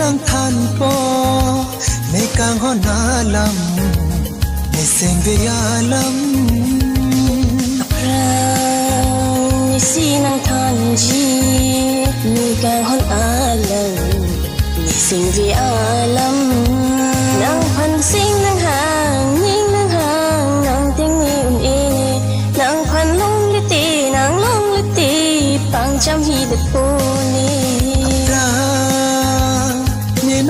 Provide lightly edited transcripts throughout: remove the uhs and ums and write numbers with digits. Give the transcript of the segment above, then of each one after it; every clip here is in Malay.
nangthan po may kang honalam may sengveyalam Aphrang si nangthan ji may kang honalam may sengveyalam nang pansing nang hang ning nang hang nang ting ni ini nang pan long liti pang cham hi de po ni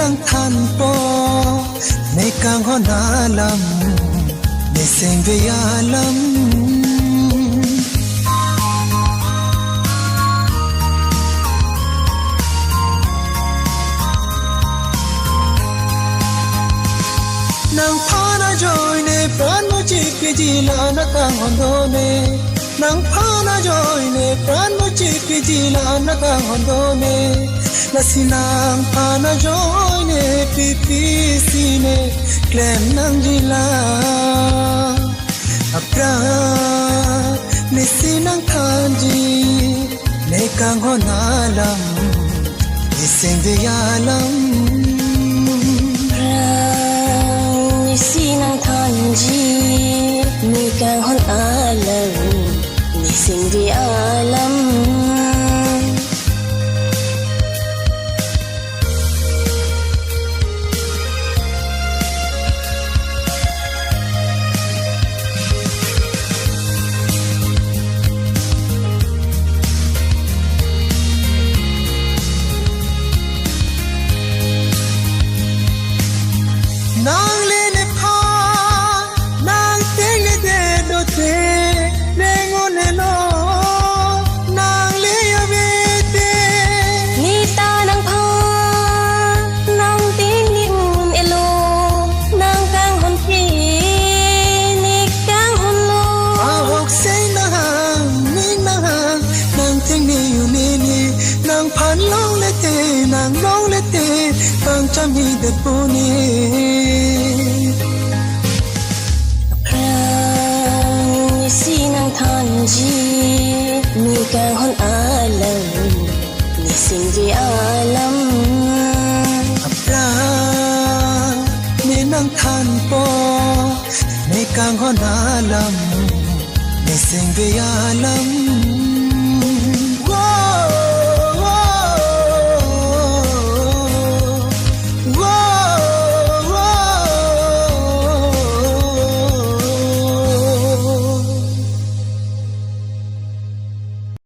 nangthan po may kang honalam may sengveyalam nang phana joy ne pran mo chi pi ji la na kang hondo ne nang phana joy ne pran mo chi pi ji la na kang hondo ne nasinang phana joy ne pi si ne klem nang jila Aphrang nasinang thanji ne kang honalam ne sengveyalam si nangthan ji mi kang honalam ni sengveyalam nang le ne pha nang te ne de do te ne ngo ne lo nang le ya ve te ni ta nang pha nang ting ni un elo nang kang hon pi ni kang hon lo a hok sei na hang ni na hang nang ting ni yu ni nang phan long le te nang long le te pang cham hi de pu ni si nangthan ji mi kang honalam ni sengveyalam Aphrang ni nangthan po may kang honalam may sengveyalam